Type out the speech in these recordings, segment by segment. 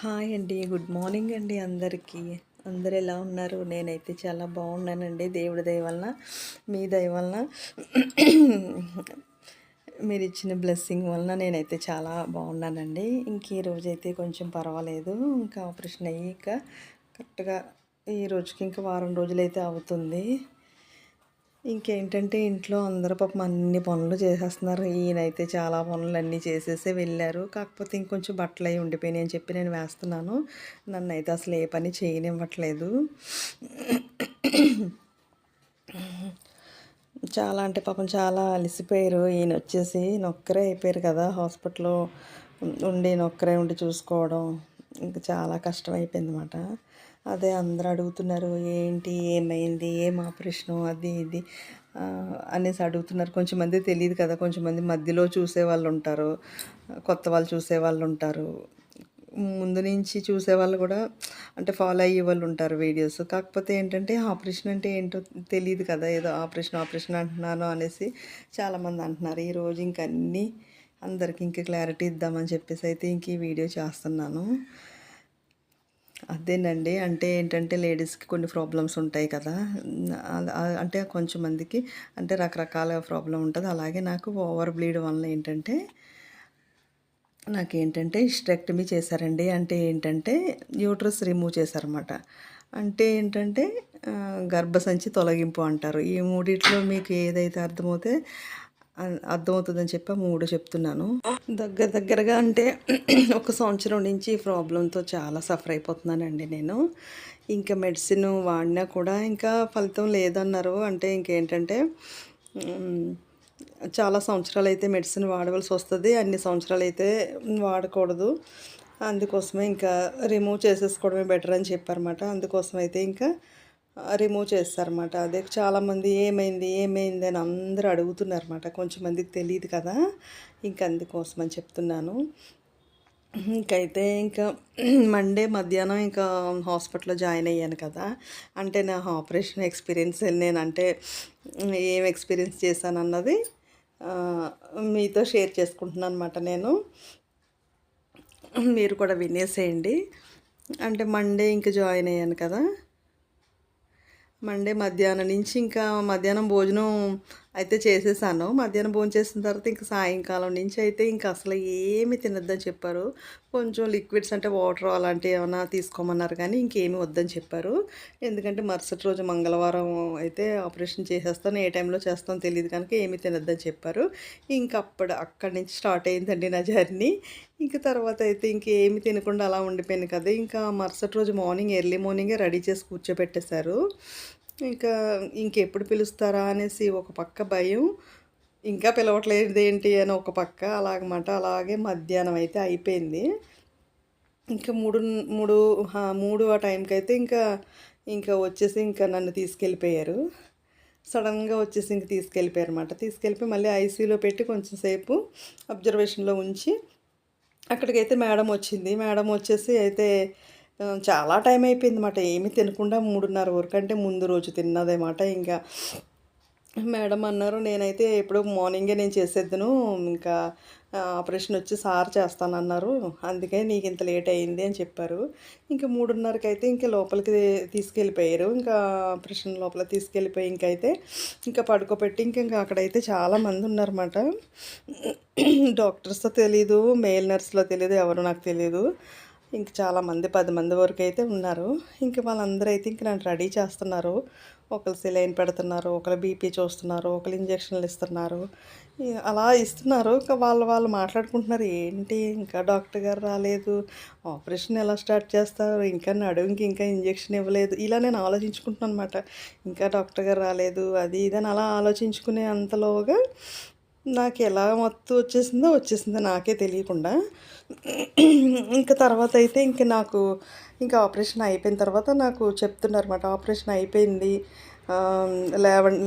Hi అండి. Good morning అండి అందరికీ. అందరూ ఎలా ఉన్నారు? నేనైతే చాలా బాగున్నానండి. దేవుడి దయ వలన, మీ దయ వలన, మీరిచ్చిన బ్లెస్సింగ్ వలన నేనైతే చాలా బాగున్నానండి. ఇంక ఈరోజైతే కొంచెం పర్వాలేదు. ఇంకా ఆపరేషన్ అయ్యాక కరెక్ట్గా ఈ రోజుకి ఇంకా వారం రోజులైతే అవుతుంది. ఇంకేంటంటే ఇంట్లో అందరూ పాపం అన్ని పనులు చేసేస్తున్నారు. ఈయనైతే చాలా పనులన్నీ చేసేసే వెళ్ళారు. కాకపోతే ఇంకొంచెం బట్టలవి ఉండిపోయినాయి అని చెప్పి నేను వేస్తున్నాను. నన్నైతే అసలు ఏ పని చేయనివ్వట్లేదు. చాలా అంటే పాపం చాలా అలసిపోయారు. ఈయన వచ్చేసి నొక్కరే అయిపోయారు కదా, హాస్పిటల్లో ఉండి నొక్కరే ఉండి చూసుకోవడం ఇంకా చాలా కష్టం అయిపోయిందన్నమాట. అదే అందరూ అడుగుతున్నారు, ఏంటి ఏమైంది, ఏం ఆపరేషను, అది ఇది అనేసి అడుగుతున్నారు. కొంచెం మంది తెలియదు కదా, కొంచెం మంది మధ్యలో చూసేవాళ్ళు ఉంటారు, కొత్త వాళ్ళు చూసేవాళ్ళు ఉంటారు, ముందు నుంచి చూసేవాళ్ళు కూడా అంటే ఫాలో అయ్యే వాళ్ళు ఉంటారు వీడియోస్. కాకపోతే ఏంటంటే ఆపరేషన్ అంటే ఏంటో తెలియదు కదా, ఏదో ఆపరేషన్ ఆపరేషన్ అంటున్నాను అనేసి చాలామంది అంటున్నారు. ఈరోజు ఇంక అన్నీ అందరికి ఇంక క్లారిటీ ఇద్దామని చెప్పేసి అయితే ఇంక ఈ వీడియో చేస్తున్నాను. అదేనండి, అంటే ఏంటంటే లేడీస్కి కొన్ని ప్రాబ్లమ్స్ ఉంటాయి కదా, అంటే కొంచెం మందికి అంటే రకరకాల ప్రాబ్లం ఉంటుంది. అలాగే నాకు ఓవర్ బ్లీడ్ వలన ఏంటంటే నాకేంటంటే హిస్టెక్టమీ చేశారండి. అంటే ఏంటంటే యూట్రస్ రిమూవ్ చేశారన్నమాట. అంటే ఏంటంటే గర్భసంచి తొలగింపు అంటారు. ఈ మూడిట్లో మీకు ఏదైతే అర్థమవుతుందని చెప్పి 3 చెప్తున్నాను. దగ్గరగా అంటే ఒక సంవత్సరం నుంచి ఈ ప్రాబ్లంతో చాలా సఫర్ అయిపోతున్నానండి నేను. ఇంకా మెడిసిన్ వాడినా కూడా ఇంకా ఫలితం లేదన్నారు. అంటే ఇంకేంటంటే చాలా సంవత్సరాలు అయితే మెడిసిన్ వాడవలసి వస్తుంది, అన్ని సంవత్సరాలు అయితే వాడకూడదు. అందుకోసమే ఇంకా రిమూవ్ చేసేసుకోవడమే బెటర్ అని చెప్పారన్నమాట. అందుకోసం అయితే ఇంకా రిమూవ్ చేస్తారన్నమాట. అదే చాలామంది ఏమైంది ఏమైంది అని అందరూ అడుగుతున్నారన్నమాట. కొంచెం మందికి తెలియదు కదా, ఇంక అందుకోసం అని చెప్తున్నాను. ఇంకైతే ఇంకా మండే మధ్యాహ్నం ఇంకా హాస్పిటల్లో జాయిన్ అయ్యాను కదా. అంటే నా ఆపరేషన్ ఎక్స్పీరియన్స్ నేనంటే ఏం ఎక్స్పీరియన్స్ చేశానన్నది మీతో షేర్ చేసుకుంటున్నాను అనమాట నేను. మీరు కూడా వినేసేయండి. అంటే మండే ఇంకా జాయిన్ అయ్యాను కదా, మండే మధ్యాహ్నం నుంచి ఇంకా మధ్యాహ్నం భోజనం అయితే చేసేసాను. మధ్యాహ్నం భోజనం చేసిన తర్వాత ఇంకా సాయంకాలం నుంచి అయితే ఇంకా అసలు ఏమి తినొద్దని చెప్పారు. కొంచెం లిక్విడ్స్ అంటే వాటర్ అలాంటివి ఏమైనా తీసుకోమన్నారు, కానీ ఇంకేమీ వద్దని చెప్పారు. ఎందుకంటే మరుసటి రోజు మంగళవారం అయితే ఆపరేషన్ చేసేస్తాను, ఏ టైంలో చేస్తానో తెలియదు కనుక ఏమీ తినొద్దని చెప్పారు. ఇంక అక్కడి నుంచి స్టార్ట్ అయిందండి నా జర్నీ. ఇంక తర్వాత అయితే ఇంకేమి తినకుండా అలా ఉండిపోయాను కదా. ఇంకా మరుసటి రోజు ఎర్లీ మార్నింగే రెడీ చేసి కూర్చోబెట్టేశారు. ఇంకా ఇంకెప్పుడు పిలుస్తారా అనేసి ఒక పక్క భయం, ఇంకా పిలవట్లేదు ఏంటి అని ఒక పక్క అలాగమాట. అలాగే మధ్యాహ్నం అయితే అయిపోయింది. ఇంకా మూడు ఆ టైంకి అయితే ఇంకా వచ్చేసి ఇంకా నన్ను తీసుకెళ్ళిపోయారు. సడన్గా వచ్చేసి ఇంక తీసుకెళ్ళిపోయారు అనమాట. తీసుకెళ్ళిపోయి మళ్ళీ ఐసీయూలో పెట్టి కొంచెం సేపు అబ్జర్వేషన్లో ఉంచి అక్కడికైతే మేడం వచ్చింది. మేడం వచ్చేసి అయితే చాలా టైం అయిపోయిందన్నమాట. ఏమీ తినకుండా 3:30 వరకు, అంటే ముందు రోజు తిన్నదన్నమాట. ఇంకా మేడం అన్నారు, నేనైతే ఎప్పుడు మార్నింగే నేను చేసేద్దును, ఇంకా ఆపరేషన్ వచ్చి సార్ చేస్తానన్నారు, అందుకే నీకు ఇంత లేట్ అయింది అని చెప్పారు. ఇంకా 3:30కి అయితే ఇంకా లోపలికి తీసుకెళ్ళిపోయారు. ఇంకా ఆపరేషన్ లోపల తీసుకెళ్ళిపోయి ఇంకా పడుకోబెట్టి ఇంకా అక్కడైతే చాలామంది ఉన్నారన్నమాట. డాక్టర్స్తో తెలీదు, మేల్ నర్స్లో తెలీదు, ఎవరు నాకు తెలీదు. ఇంక చాలామంది 10 మంది వరకు అయితే ఉన్నారు. ఇంక వాళ్ళందరూ అయితే ఇంక నన్ను రెడీ చేస్తున్నారు. ఒకరు సెలైన్ పెడుతున్నారు, ఒకరు బీపీ చూస్తున్నారు, ఒకరు ఇంజక్షన్లు ఇస్తున్నారు, అలా ఇస్తున్నారు. ఇంకా వాళ్ళు మాట్లాడుకుంటున్నారు, ఏంటి ఇంకా డాక్టర్ గారు రాలేదు, ఆపరేషన్ ఎలా స్టార్ట్ చేస్తారు, ఇంకా నడుముకి ఇంకా ఇంజక్షన్ ఇవ్వలేదు, ఇలా నేను ఆలోచించుకుంటున్నాను అనమాట. ఇంకా డాక్టర్ గారు రాలేదు అది ఇదని అలా ఆలోచించుకునే అంతలోగా నాకు ఎలా మత్తు వచ్చేసిందో నాకే తెలియకుండా. ఇంకా తర్వాత అయితే ఇంకా ఆపరేషన్ అయిపోయిన తర్వాత నాకు చెప్తున్నారన్నమాట, ఆపరేషన్ అయిపోయింది,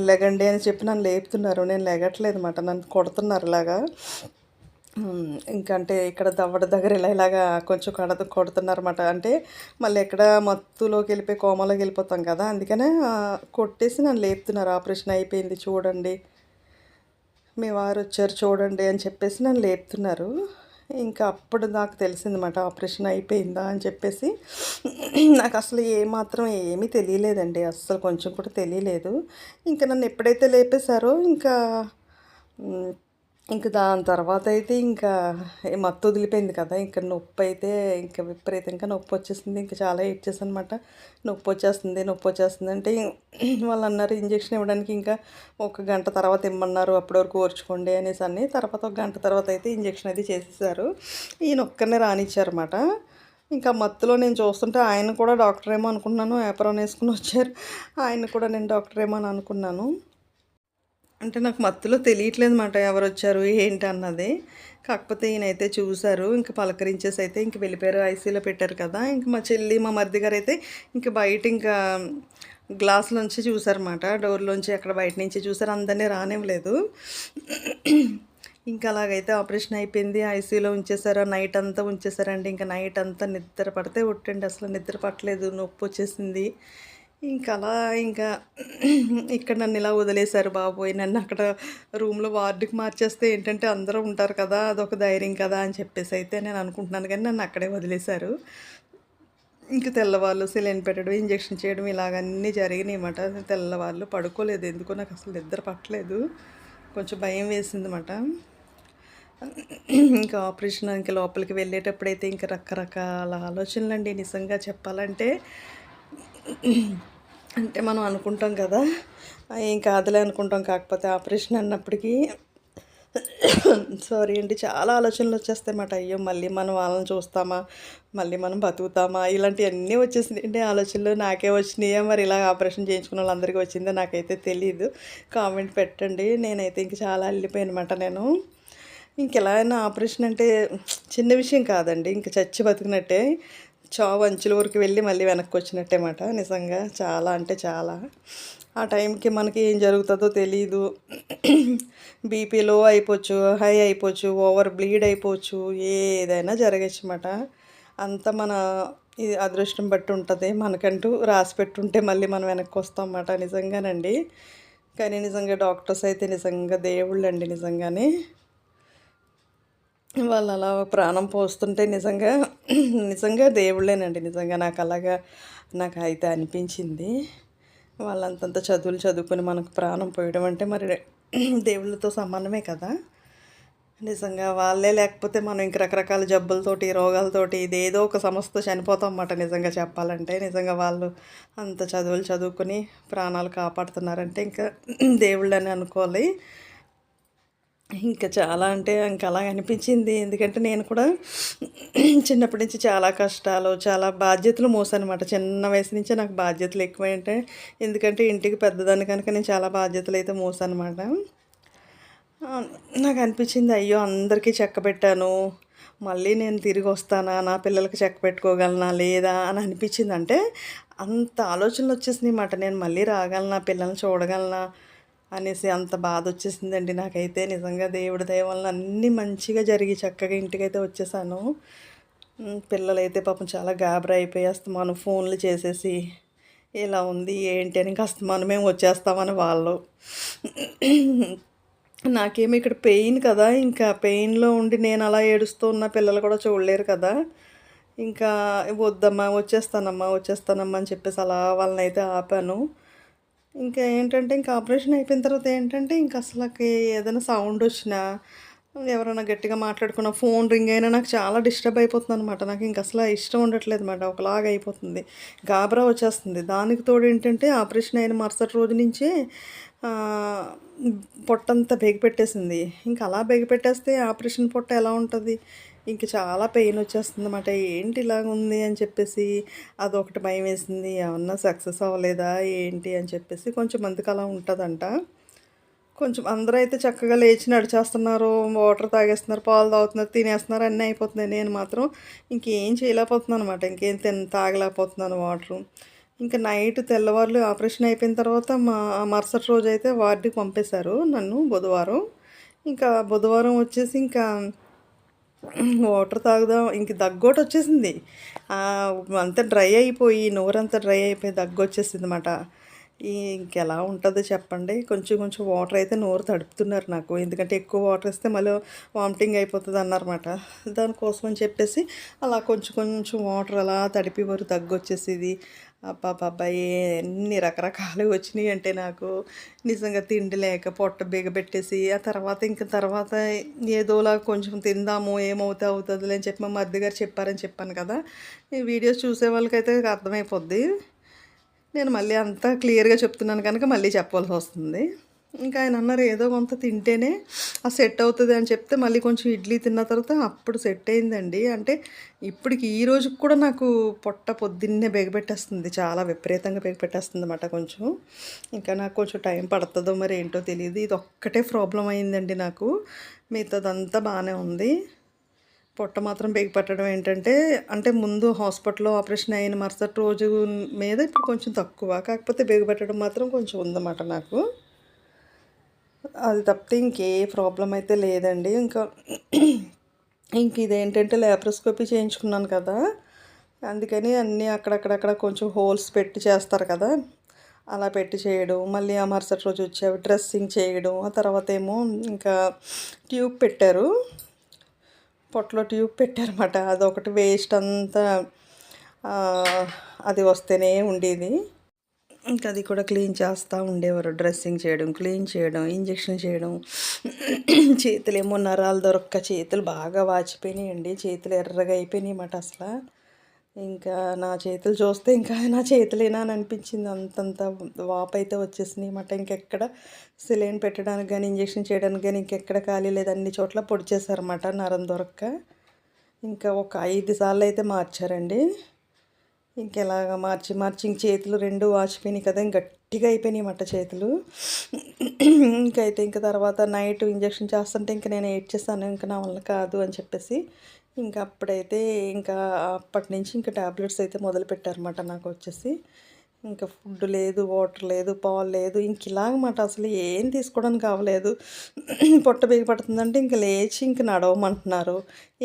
లెగండి అని చెప్పి నన్ను లేపుతున్నారు. నేను లెగట్లేదు అనమాట, నన్ను కొడుతున్నారు ఇలాగా. ఇంకంటే ఇక్కడ దవడ దగ్గర ఇలాగా కొంచెం కొడుతున్నారన్నమాట. అంటే మళ్ళీ ఎక్కడ మత్తులోకి వెళ్ళిపోయి కోమాలోకి వెళ్ళిపోతాం కదా, అందుకనే కొట్టేసి నన్ను లేపుతున్నారు. ఆపరేషన్ అయిపోయింది చూడండి, మీ వారు వచ్చారు చూడండి అని చెప్పేసి నన్ను లేపుతున్నారు. ఇంకా అప్పుడు నాకు తెలిసిందన్నమాట ఆపరేషన్ అయిపోయిందా అని చెప్పేసి. నాకు అసలు ఏమాత్రం ఏమీ తెలియలేదండి. అస్సలు కొంచెం కూడా తెలియలేదు. ఇంకా నన్ను ఎప్పుడైతే లేపేశారో ఇంకా హ్మ్. ఇంక దాని తర్వాతయితే ఇంకా మత్తు వదిలిపోయింది కదా! ఇంక నొప్పైతే ఇంక విపరీతంగా నొప్పొచ్చేసింది. ఇంక చాలా ఏడ్చేసాననమాట. నొప్పొచ్చేస్తుంది, నొప్పొచ్చేస్తుంది అంటే వాళ్ళన్నారు ఇంజెక్షన్ ఇవ్వడానికి ఇంకా ఒక గంట తర్వాత ఇమ్మన్నారు. అప్పటి వరకు ఓర్చుకోండి అనేసని. తర్వాత ఒక గంట తర్వాత అయితే ఇంజెక్షన్ అది చేసేసారు. ఈయనొక్కడినే రానిచ్చారన్నమాట. ఇంకా మత్తులో నేను చూస్తుంటే ఆయన కూడా డాక్టరేమో అనుకున్నాను. ఏప్రాన్ ఏసుకొని వచ్చారు. ఆయన్ని కూడా నేను డాక్టరేమో అని అనుకున్నాను. అంటే నాకు మత్తులో తెలియట్లేదన్నమాట ఎవరొచ్చారు, ఏంటి అన్నది. కాకపోతే ఈయనైతే చూసారు. ఇంక పలకరించేసి అయితే ఇంక వెళ్ళిపోయారు. ఐసీయూలో పెట్టారు కదా! ఇంక మా చెల్లి, మా మరిది గారైతే ఇంక బయట ఇంకా గ్లాస్‌లోంచి చూసారన్నమాట. డోర్‌లోంచి అక్కడ బయట నుంచి చూసారు. అందరిని రానివ్వలేదు. ఇంకా అలాగైతే ఆపరేషన్ అయిపోయింది. ఐసీయూలో ఉంచేసారు. నైట్ అంతా ఉంచేసారండి. ఇంక నైట్ అంతా నిద్ర పడితే ఒట్టండి. అసలు నిద్ర పట్టలేదు. నొప్పొచ్చేసింది. ఇంకలా ఇంకా ఇక్కడ నన్ను ఇలా వదిలేశారు బాబోయ్! నన్ను అక్కడ రూమ్‌లో వార్డ్‌కి మార్చేస్తే ఏంటంటే అందరూ ఉంటారు కదా! అదొక ధైర్యం కదా! అని చెప్పేసి అయితే నేను అనుకుంటున్నాను గానీ నన్ను అక్కడే వదిలేశారు. ఇంక తెల్లవార్లు సెలైన్ పెట్టడం, ఇంజెక్షన్ చేయడం ఇలాగన్నీ జరిగినాయన్నమాట. తెల్లవార్లు పడుకోలేదు. ఎందుకో నాకు అసలు నిద్ర పట్టలేదు. కొంచెం భయం వేసిందన్నమాట. ఇంకా ఆపరేషన్ ఇంక లోపలికి వెళ్ళేటప్పుడైతే ఇంక రకరకాల ఆలోచనలండి నిజంగా చెప్పాలంటే. అంటే మనం అనుకుంటాం కదా! ఏం కాదులే అనుకుంటాం. కాకపోతే ఆపరేషన్ అన్నప్పటికీ సారీ అండి. చాలా ఆలోచనలు వచ్చేస్తాయన్నమాట. అయ్యో! మళ్ళీ మనం వాళ్ళని చూస్తామా? మళ్ళీ మనం బతుకుతామా? ఇలాంటియన్నీ వచ్చేసినాయండి ఆలోచనలు. నాకే వచ్చినాయా? మరి ఇలా ఆపరేషన్ చేయించుకున్న వాళ్ళందరికీ వచ్చిందో నాకైతే తెలీదు. కామెంట్ పెట్టండి. నేనైతే ఇంక చాలా అల్లిపోయానమాట నేను. ఇంకెలా అయినా ఆపరేషన్ అంటే చిన్న విషయం కాదండి. ఇంక చచ్చి బతికినట్టే. చావు అంచుల వరకు వెళ్ళి మళ్ళీ వెనక్కి వచ్చినట్టే మాట. నిజంగా చాలా అంటే చాలా. ఆ టైంకి మనకి ఏం జరుగుతుందో తెలీదు. బీపీ లో అయిపోవచ్చు, హై అయిపోవచ్చు, ఓవర్ బ్లీడ్ అయిపోవచ్చు, ఏదైనా జరగచ్చమాట. అంతా మన ఇది అదృష్టం బట్టి ఉంటుంది. మనకంటూ రాసి పెట్టుంటే మళ్ళీ మనం వెనక్కి వస్తాం అన్నమాట. నిజంగానండి. కానీ నిజంగా డాక్టర్స్ అయితే నిజంగా దేవుళ్ళండి నిజంగానే. వాళ్ళు అలా ప్రాణం పోస్తుంటే నిజంగా నిజంగా దేవుళ్ళేనండి. నిజంగా నాకైతే అనిపించింది. వాళ్ళంతంత చదువులు చదువుకొని మనకు ప్రాణం పోయడం అంటే మరి దేవుళ్ళతో సమానమే కదా! నిజంగా వాళ్ళే లేకపోతే మనం ఇంక రకరకాల జబ్బులతోటి, రోగాలతోటి ఇదేదో ఒక సమస్యతో చనిపోతాం అన్నమాట నిజంగా చెప్పాలంటే. నిజంగా వాళ్ళు అంత చదువులు చదువుకొని ప్రాణాలు కాపాడుతున్నారంటే ఇంకా దేవుళ్ళని అనుకోవాలి. ఇంకా చాలా అంటే ఇంక అలాగ అనిపించింది. ఎందుకంటే నేను కూడా చిన్నప్పటి నుంచి చాలా కష్టాలు, చాలా బాధ్యతలు మోసానమాట. చిన్న వయసు నుంచే నాకు బాధ్యతలు ఎక్కువేంటే ఎందుకంటే ఇంటికి పెద్దదాన్ని కనుక నేను చాలా బాధ్యతలైతే మోసానమాట. నాకు అనిపించింది అయ్యో! అందరికీ చక్కబెట్టాను. మళ్ళీ నేను తిరిగొస్తానా? నా పిల్లలకి చక్కబెట్టుకోగలనా? లేదా? అని అనిపించింది. అంటే అంత ఆలోచనలు వచ్చేసినాయన్నమాట. నేను మళ్ళీ రాగలనా? పిల్లల్ని చూడగలనా? అనేసి అంత బాధొచ్చేసిందండి నాకైతే. నిజంగా దేవుడి దయ వలన అన్నీ మంచిగా జరిగి చక్కగా ఇంటికైతే వచ్చేసాను. పిల్లలైతే పాపం చాలా గాబరా అయిపోయి అస్తమానం ఫోన్లు చేసేసి, ఇలా ఉంది ఏంటి అని ఇంక అస్తమానం మేము వచ్చేస్తామని వాళ్ళు. నాకేమో ఇక్కడ పెయిన్ కదా! ఇంకా పెయిన్‌లో ఉండి నేను అలా ఏడుస్తూ ఉన్న పిల్లలు కూడా చూడలేరు కదా! ఇంకా వద్దమ్మా, వచ్చేస్తానమ్మా, వచ్చేస్తానమ్మా అని చెప్పేసి అలా వాళ్ళనైతే ఆపాను. ఇంకా ఏంటంటే ఇంకా ఆపరేషన్ అయిపోయిన తర్వాత ఏంటంటే ఇంక అసలకి ఏదైనా సౌండ్ వచ్చినా, ఎవరైనా గట్టిగా మాట్లాడుకున్న ఫోన్ రింగ్ అయినా నాకు చాలా డిస్టర్బ్ అయిపోతుందనమాట. నాకు ఇంక అసల ఇష్టం ఉండట్లేదన్నమాట. ఒకలాగా అయిపోతుంది. గాబరా వచ్చేస్తుంది. దానికి తోడు ఏంటంటే ఆపరేషన్ అయిన మరుసటి రోజు నుంచే ఆహ్, పొట్టంతా బెగిపెట్టేసింది. ఇంక అలా బెగిపెట్టేస్తే ఆపరేషన్ పొట్ట ఎలా ఉంటది? ఇంక చాలా పెయిన్ వచ్చేస్తుందన్నమాట. ఏంటి ఇలాగుంది అని చెప్పేసి అదొకటి భయమేసింది. ఏమన్నా సక్సెస్ అవ్వలేదా ఏంటి అని చెప్పేసి కొంచెం మందికి అలా ఉంటదంట. కొంచెం అందరూ అయితే చక్కగా లేచి నడిచేస్తున్నారు, వాటర్ తాగేస్తున్నారు, పాలు తాగుతున్నారు, తినేస్తున్నారు, అన్నీ అయిపోతున్నాయి. నేను మాత్రం ఇంకేం చేయలేకపోతున్నానన్నమాట. ఇంకేం తాగలేకపోతున్నాను వాటరు. ఇంక నైట్ తెల్లవార్లు ఆపరేషన్ అయిపోయిన తర్వాత మరుసటి రోజైతే వార్డుకి పంపేశారు నన్ను బుధవారం. ఇంకా బుధవారం వచ్చేసి ఇంకా వాటర్ తాగుదాం ఇంక దగ్గోటొచ్చేసింది. అంతా డ్రై అయిపోయి, నోరంతా డ్రై అయిపోయి దగ్గొచ్చేసిందన్నమాట. ఇంకెలా ఉంటుందో చెప్పండి. కొంచెం కొంచెం వాటర్ అయితే నోరు తడుపుతున్నారు నాకు. ఎందుకంటే ఎక్కువ వాటర్ ఇస్తే మళ్ళీ వామిటింగ్ అయిపోతదన్నారన్నమాట. దానికోసం అని చెప్పేసి అలా కొంచెం కొంచెం వాటర్ అలా తడిపేవారు, దగ్గొచ్చేసేది. అబ్బబ్బబ్బా! ఎన్ని రకరకాలుగా వచ్చినాయంటే నాకు నిజంగా తిండి లేక పొట్ట బిగబెట్టేసి, ఆ తర్వాత ఏదోలా కొంచెం తిందాము ఏమవుతే అవుతదిలే అని చెప్పి మా మరిది గారు చెప్పారని చెప్పాను కదా! ఈ వీడియోస్ చూసే వాళ్ళకైతే అర్థమైపోద్ది. నేను మళ్ళీ అంతా క్లియర్‌గా చెప్తున్నాను కనుక మళ్ళీ చెప్పాల్సొస్తుంది. ఇంకా ఆయన అన్నారు ఏదో కొంత తింటేనే సెట్ అవుతది అని చెప్తే మళ్ళీ కొంచెం ఇడ్లీ తిన్న తర్వాత అప్పుడు సెట్ అయిందండి. అంటే ఇప్పటికి ఈ రోజుకి కూడా నాకు పొట్ట పొద్దున్నే బిగబెట్టేస్తుంది. చాలా విపరీతంగా బిగబెట్టేస్తుందన్నమాట కొంచెం. ఇంకా నాకు కొంచెం టైం పడతదో మరి ఏంటో తెలీదు. ఇదొక్కటే ప్రాబ్లమ్ అయిందండి నాకు. మిగతాదంతా బానే ఉంది. పొట్ట మాత్రం బిగపట్టడం ఏంటంటే, అంటే ముందు హాస్పిటల్‌లో ఆపరేషన్ అయిన మరుసటి రోజు మీద ఇప్పుడు కొంచెం తక్కువ. కాకపోతే బిగపట్టడం మాత్రం కొంచెం ఉందన్నమాట నాకు. అది తప్పితే ఇంకే ప్రాబ్లమ్ అయితే లేదండి. ఇదేంటంటే లాప్రోస్కోపీ చేయించుకున్నాను కదా! అందుకని అన్నీ అక్కడక్కడక్కడ కొంచెం హోల్స్ పెట్టి చేస్తారు కదా! అలా పెట్టి చేయడం, మళ్ళీ ఆ మరుసటి రోజు వచ్చి అవి డ్రెస్సింగ్ చేయడం, ఆ తర్వాతేమో ఇంకా ట్యూబ్ పెట్టారు. పొట్టలో ట్యూబ్ పెట్టారన్నమాట. అదొకటి వేస్ట్ అంతా అది వస్తూనే ఉండేది. ఇంకా అది కూడా క్లీన్ చేస్తూ ఉండేవారు. డ్రెస్సింగ్ చేయడం, క్లీన్ చేయడం, ఇంజెక్షన్ చేయడం. చేతులేమో నరాలు దొరక్క చేతులు బాగా వాచిపోయినాయండి. చేతులు ఎర్రగా అయిపోయినాయన్నమాట అసల. ఇంకా నా చేతులు చూస్తే ఇంకా నా చేతులేనా అని అనిపించింది. అంతంత వాపయితే వచ్చేసినాయన్నమాట. ఇంకెక్కడ సెలైన్ పెట్టడానికి గానీ, ఇంజెక్షన్ చేయడానికి గానీ ఇంకెక్కడ ఖాళీ లేదు. అన్ని చోట్ల పొడిచేశారన్నమాట నరం దొరక్క. ఇంకా ఒక 5 సార్లయితే మార్చారండి. ఇంకెలాగ మార్చి మార్చి ఇంక చేతులు 2 వాచిపోయినాయి కదా! గట్టిగా అయిపోయినాయన్నమాట చేతులు. ఇంక తర్వాత నైట్ ఇంజెక్షన్ చేస్తుంటే ఇంక నేను ఏడ్చేసాను. ఇంక నా వల్ల కాదు అని చెప్పేసి. ఇంక అప్పుడైతే ఇంకా అప్పటినుంచి ఇంక టాబ్లెట్స్ అయితే మొదలుపెట్టారన్నమాట నాకొచ్చేసి. ఇంకా ఫుడ్ లేదు, వాటర్ లేదు, పాలు లేదు. ఇలాగమాట అసలు ఏం తీసుకోవడానికి అవ్వలేదు. పొట్ట బిగ పడుతుందంటే ఇంక లేచి ఇంక నడవమంటున్నారు.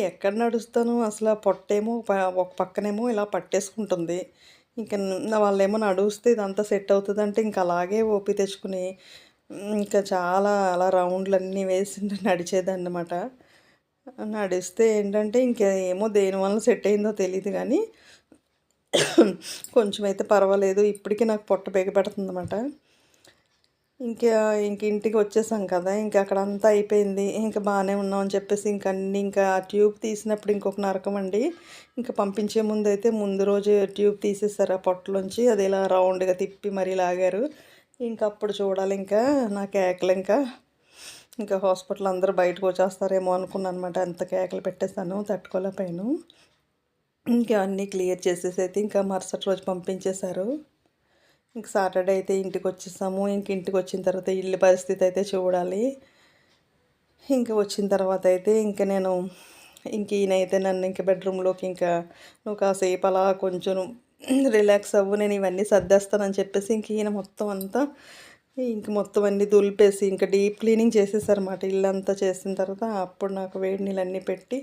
ఎక్కడ నడుస్తాను అసల పొట్టేమో ఒక పక్కనేమో ఇలా పట్టేసుకుంటుంది. ఇంక వాళ్ళేమో నడుస్తే ఇదంతా సెట్ అవుతదంటే ఇంక అలాగే ఓపి తెచ్చుకుని ఇంకా చాలా అలా రౌండ్‌లన్నీ వేసి నడిచేదాన్నమాట. నడిస్తే ఏంటంటే ఏమో దేనివల్ల సెట్ అయిందో తెలీదు గానీ కొంచెం అయితే పర్వాలేదు. ఇప్పటికి నాకు పొట్ట బిగపడుతుందన్నమాట. ఇంకా ఇంటికి వచ్చేసాం కదా! అక్కడంతా అయిపోయింది. బానే ఉన్నాం అని చెప్పేసి ఇంకా ఆ ట్యూబ్ తీసినప్పుడు ఇంకొక నరకమండి. పంపించే ముందైతే ముందు రోజే ట్యూబ్ తీసేసారు ఆ పొట్టలోంచి. అది ఇలా రౌండ్‌గా తిప్పి మరీ లాగారు. అప్పుడు చూడాలి నా కేకలు హాస్పిటల్ అందరూ బయటకొచ్చేస్తారేమో అనుకున్నానన్నమాట. అంత కేకలు పెట్టేసాను. తట్టుకోలేకపోయాను. అన్నీ క్లియర్ చేసేసైతే మరుసటి రోజు పంపించేశారు. సాటర్డే అయితే ఇంటికొచ్చేసాము. ఇంటికొచ్చిన తర్వాత ఇల్లు పరిస్థితి అయితే చూడాలి. వచ్చిన తర్వాత అయితే నేను ఈయనైతే నన్ను బెడ్రూమ్‌లోకి నువ్వు కాసేపు అలా కొంచెం రిలాక్స్ అవ్వు, నేను ఇవన్నీ సర్దేస్తానని చెప్పేసి ఈయన మొత్తం అన్నీ దులిపేసి డీప్ క్లీనింగ్ చేసేసారన్నమాట. ఇల్లంతా చేసిన తర్వాత అప్పుడు నాకు వేడి నీళ్ళన్నీ పెట్టి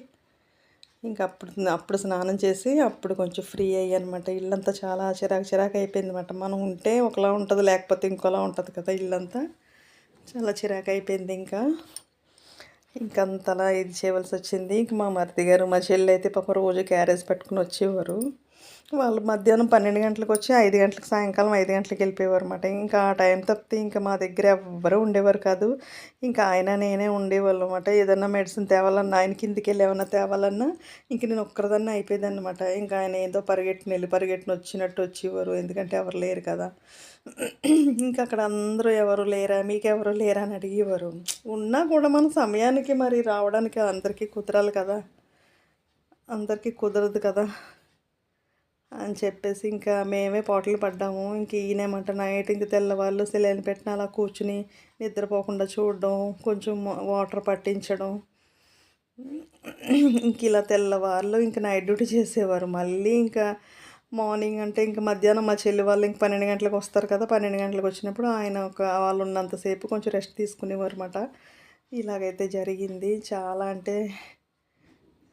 అప్పుడు స్నానం చేసి అప్పుడు కొంచెం ఫ్రీ అయ్యానమాట. ఇల్లంతా చాలా చిరాకు అయిపోయిందన్నమాట. మనం ఉంటే ఒకలా ఉంటది, లేకపోతే ఇంకోలా ఉంటది కదా ఇల్లంతా. చాలా చిరాకయిపోయింది ఇంకంతలా ఇది చేయవలసొచ్చింది. మా మరిది గారు, మా చెల్లయితే పాపం రోజు క్యారేజ్ పట్టుకొని వచ్చేవారు. వాళ్ళు మధ్యాహ్నం 12 గంటలకొచ్చి 5 గంటలకు సాయంకాలం 5 గంటలకి వెళ్ళిపోయేవారన్నమాట. ఆ టైం తప్పితే మా దగ్గర ఎవ్వరూ ఉండేవారు కాదు. ఆయన నేనే ఉండేవాళ్ళమన్నమాట. ఏదన్నా మెడిసిన్ తేవాలన్నా, ఆయన కిందకెళ్ళి ఏమన్నా తేవాలన్నా నేను ఒక్కరిదాన్నే అయిపోయేదాన్నమాట. ఆయన ఏదో పరిగెట్టుని వచ్చినట్టు వచ్చేవారు. ఎందుకంటే ఎవరు లేరు కదా! అక్కడ అందరూ ఎవరు లేరా, మీకెవరు లేరా అని అడిగేవారు. ఉన్నా కూడా మన సమయానికి మరి రావడానికి అందరికీ కుదరాలి కదా! అందరికీ కుదరదు కదా! అని చెప్పేసి మేమే పాటలు పడ్డాము. ఈయనేమంట నైట్ తెల్లవాళ్ళు సెలైన్ పెట్టిన అలా కూర్చుని నిద్రపోకుండా చూడడం, కొంచెం వాటర్ పట్టించడం. ఇలా తెల్లవార్లు నైట్ డ్యూటీ చేసేవారు. మళ్ళీ మార్నింగ్ అంటే మధ్యాహ్నం మా చెల్లి వాళ్ళు 12 గంటలకు వస్తారు కదా! 12 గంటలకు వచ్చినప్పుడు ఆయన వాళ్ళు ఉన్నంతసేపు కొంచెం రెస్ట్ తీసుకునేవారన్నమాట. ఇలాగైతే జరిగింది. చాలా అంటే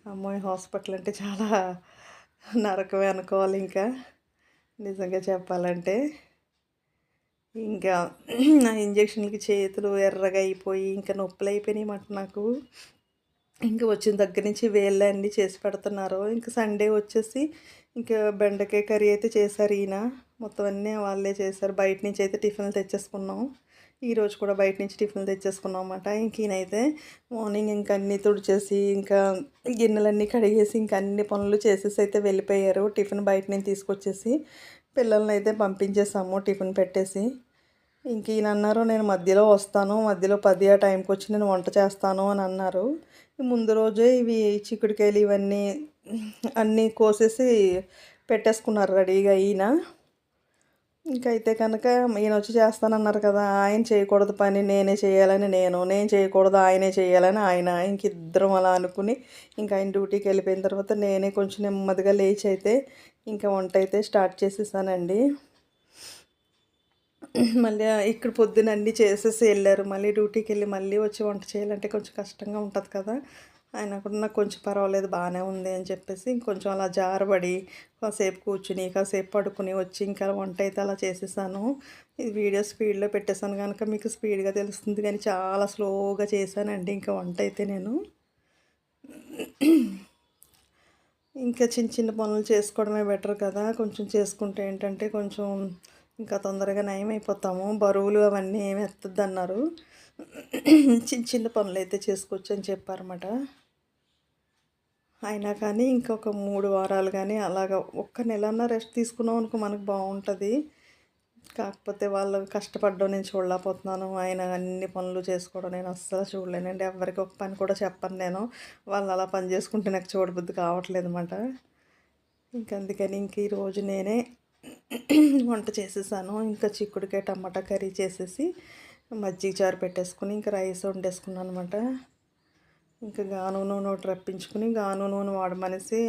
అమ్మోయ్! హాస్పిటల్ అంటే చాలా నరకమే అనుకోవాలి నిజంగా చెప్పాలంటే. ఇంకా ఆ ఇంజెక్షన్‌లకి చేతులు ఎర్రగా అయిపోయి ఇంకా నొప్పులయిపోయినాయన్నమాట నాకు. ఇంక వచ్చిన దగ్గర నుంచి వీళ్ళే అన్నీ చేసి పెడుతున్నారు. ఇంక సండే వచ్చేసి ఇంకా బెండకాయ కర్రీ అయితే చేశారు ఈయన. మొత్తం అన్నీ వాళ్ళే చేశారు. బయట నుంచి అయితే టిఫిన్‌లు తెచ్చేసుకున్నాం. ఈరోజు కూడా బయట నుంచి టిఫిన్‌లు తెచ్చేసుకున్నాం అన్నమాట. ఇంక ఈయనైతే మార్నింగ్ ఇంక అన్నీ తుడిచేసి, ఇంకా గిన్నెలన్నీ కడిగేసి, ఇంక అన్ని పనులు చేసేసి అయితే వెళ్ళిపోయారు. టిఫిన్ బయట నుంచి తీసుకొచ్చేసి పిల్లల్నైతే పంపించేసాము టిఫిన్ పెట్టేసి. ఇంక ఈయన అన్నారు, నేను మధ్యలో వస్తాను, మధ్యలో 10 ఆ టైంకి వచ్చి నేను వంట చేస్తాను అని అన్నారు. ముందు రోజే ఇవి చిక్కుడుకాయలు ఇవన్నీ అన్నీ కోసేసి పెట్టేసుకున్నారు రెడీగా ఈయన. ఇంకైతే కనుక ఈయనొచ్చి చేస్తానన్నారు కదా! ఆయన చేయకూడదు పని నేనే చేయాలని నేను చేయకూడదు ఆయనే చేయాలని ఆయన. ఇంకిద్దరం అలా అనుకుని ఇంక ఆయన డ్యూటీకెళ్ళిపోయిన తర్వాత నేనే కొంచెం నెమ్మదిగా లేచి అయితే ఇంకా వంటయితే స్టార్ట్ చేసేసానండి. మళ్ళీ ఇక్కడ పొద్దున అన్నీ చేసేసి ఎళ్లారు. మళ్ళీ డ్యూటీకెళ్ళి మళ్ళీ వచ్చి వంట చేయాలంటే కొంచెం కష్టంగా ఉంటది కదా! అయినా కూడా నాకు కొంచెం పర్వాలేదు బానే ఉంది అని చెప్పేసి ఇంకొంచెం అలా జారబడి కాసేపు కూర్చుని, కాసేపు పడుకుని వచ్చి ఇంకా వంట అయితే అలా చేసేసాను. ఇది వీడియో స్పీడ్‌లో పెట్టేసాను గనుక మీకు స్పీడ్‌గా తెలుస్తుంది కానీ చాలా స్లోగా చేశానండి ఇంకా వంట అయితే నేను. ఇంకా చిన్న చిన్న పనులు చేసుకోవడమే బెటర్ కదా! కొంచెం చేసుకుంటే ఏంటంటే కొంచెం ఇంకా తొందరగా నయమైపోతాము. బరువులు అవన్నీ ఏమి ఎత్తొద్దన్నారు. చిన్న చిన్న పనులైతే చేసుకోవచ్చని చెప్పారన్నమాట. అయినా కానీ ఇంకొక 3 వారాలు గానీ అలాగా ఒక్క నెలన్నా రెస్ట్ తీసుకున్నాం అనుకో మనకు బావుంటది. కాకపోతే వాళ్ళు కష్టపడడం నేను చూడలేకపోతున్నాను. ఆయన అన్ని పనులు చేసుకోవడం నేను అస్సలు చూడలేనండి. ఎవ్వరికి ఒక పని కూడా చెప్పను నేను. వాళ్ళు అలా పని చేసుకుంటే నాకు చూడబుద్ధి కావట్లేదన్నమాట. అందుకని ఈరోజు నేనే వంట చేసేసాను. ఇంకా చిక్కుడుకాయ టమాటా కర్రీ చేసేసి మజ్జిగ చారు పెట్టేసుకొని ఇంకా రైస్ వండేసుకున్నానన్నమాట. ఇంకా గాను నూనె ఒకటి రప్పించుకుని గాను నూనె వాడమనేసి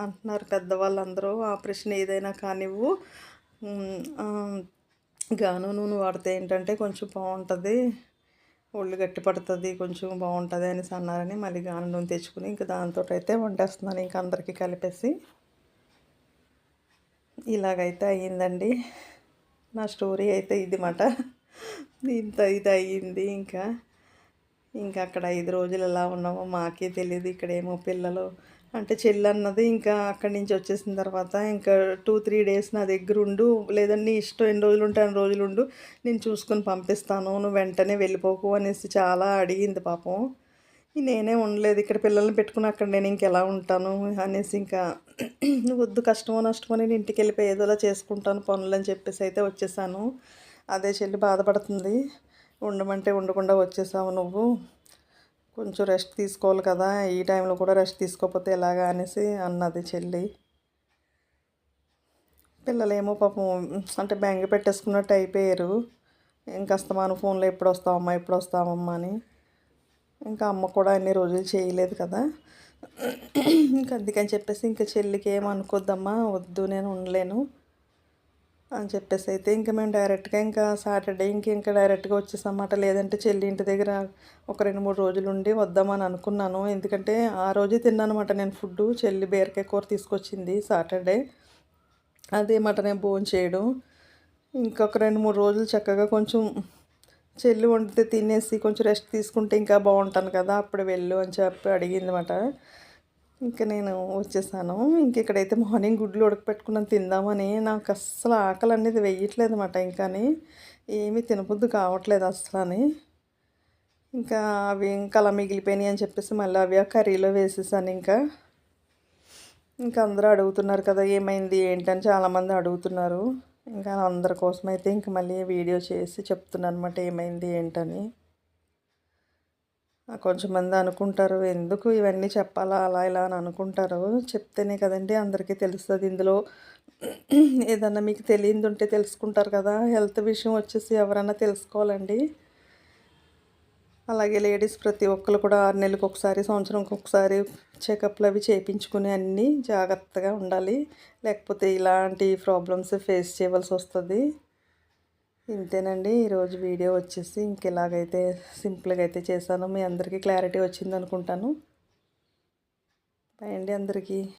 అంటున్నారు పెద్దవాళ్ళందరూ. ఆపరేషన్ ఏదైనా కానివ్వు గాను నూనె వాడితే ఏంటంటే కొంచెం బాగుంటుంది, ఒళ్ళు గట్టి పడుతుంది, కొంచెం బాగుంటుంది అనేసి అన్నారని మళ్ళీ గాను నూనె తెచ్చుకుని ఇంకా దాంతో అయితే వండేస్తున్నాను ఇంకా అందరికీ కలిపేసి. ఇలాగైతే అయ్యిందండి నా స్టోరీ అయితే ఇది మాట. దీంతో ఇది అయ్యింది ఇంకా. అక్కడ 5 రోజులు ఎలా ఉన్నామో మాకే తెలీదు. ఇక్కడేమో పిల్లలు అంటే చెల్లన్నది ఇంకా అక్కడి నుంచి వచ్చేసిన తర్వాత ఇంకా 2, 3 డేస్ నా దగ్గరుండు, లేదంటే నీ ఇష్టం ఎన్ని రోజులుంటే అన్ని రోజులుండు, నేను చూసుకొని పంపిస్తాను, నువ్వు వెంటనే వెళ్ళిపోకు అనేసి చాలా అడిగింది పాపం. నేనే ఉండలేదు ఇక్కడ పిల్లల్ని పెట్టుకుని అక్కడ నేను ఇంకెలా ఉంటాను అనేసి ఇంకా వద్దు కష్టమో నష్టమో నేను ఇంటికెళ్ళిపోయి ఏదోలా చేసుకుంటాను పనులని చెప్పేసి అయితే వచ్చేసాను. అదే చెల్లి బాధపడుతుంది, ఉండమంటే ఉండకుండా వచ్చేసావు నువ్వు, కొంచెం రెస్ట్ తీసుకోవాలి కదా, ఈ టైంలో కూడా రెస్ట్ తీసుకోకపోతే ఎలాగా అనేసి అన్నది చెల్లి. పిల్లలేమో పాపం అంటే బెంగ పెట్టేసుకున్నట్టు అయిపోయారు. ఇంకా అస్తమానం ఫోన్లో ఎప్పుడు వస్తావమ్మా ఎప్పుడు వస్తావమ్మా అని. ఇంకా అమ్మ కూడా అన్ని రోజులు చేయలేదు కదా, అందుకని చెప్పేసి ఇంకా చెల్లికి ఏమనుకోద్దమ్మా వద్దు నేను ఉండలేను అని చెప్పేసి అయితే ఇంకా మేము డైరెక్ట్గా ఇంకా సాటర్డే ఇంకా డైరెక్ట్గా వచ్చేసామన్నమాట. లేదంటే చెల్లి ఇంటి దగ్గర ఒక 2-3 రోజులు ఉండి వద్దామని అనుకున్నాను. ఎందుకంటే ఆ రోజే తిన్నానమాట నేను ఫుడ్డు. చెల్లి బీరకాయ కూర తీసుకొచ్చింది సాటర్డే, అదే మాట నేను భోంచేయడం. ఇంకొక 2-3 రోజులు చక్కగా కొంచెం చెల్లి వండితే తినేసి కొంచెం రెస్ట్ తీసుకుంటే ఇంకా బాగుంటాను కదా, అప్పుడు వెళ్ళు అని చెప్పి అడిగిందన్నమాట. ఇంకా నేను వచ్చేసాను. ఇక్కడైతే మార్నింగ్ గుడ్లు ఉడకపెట్టుకున్నాను తిందామని. నాకు అస్సలు ఆకలి అనేది వేయట్లేదు అనమాట. ఇంకాని ఏమీ తినబుద్ధి కావట్లేదు అస్సలని. ఇంకా అవి ఇంకా అలా మిగిలిపోయినాయి అని చెప్పేసి మళ్ళీ అవి ఆ కర్రీలో వేసేసాను ఇంకా. అందరూ అడుగుతున్నారు కదా ఏమైంది ఏంటని చాలామంది అడుగుతున్నారు. ఇంకా అందరి కోసం అయితే ఇంక మళ్ళీ వీడియో చేసి చెప్తున్నాను అనమాట ఏమైంది ఏంటని. కొంచెం మంది అనుకుంటారు ఎందుకు ఇవన్నీ చెప్పాలా అలా ఇలా అని అనుకుంటారు. చెప్తేనే కదండి అందరికీ తెలుస్తుంది. ఇందులో ఏదన్నా మీకు తెలియదు ఉంటే తెలుసుకుంటారు కదా. హెల్త్ విషయం వచ్చేసి ఎవరన్నా తెలుసుకోవాలండి. అలాగే లేడీస్ ప్రతి ఒక్కరు కూడా 6 నెలలకు ఒకసారి సంవత్సరంకి ఒకసారి చెకప్లు అవి చేయించుకుని అన్నీ జాగ్రత్తగా ఉండాలి. లేకపోతే ఇలాంటి ప్రాబ్లమ్స్ ఫేస్ చేయవలసి వస్తుంది. ఇంతేనండి ఈరోజు వీడియో వచ్చేసి ఇలాగైతే సింపుల్గా అయితే చేశాను. మీ అందరికీ క్లారిటీ వచ్చింది అనుకుంటాను. బాయ్ అండి అందరికీ.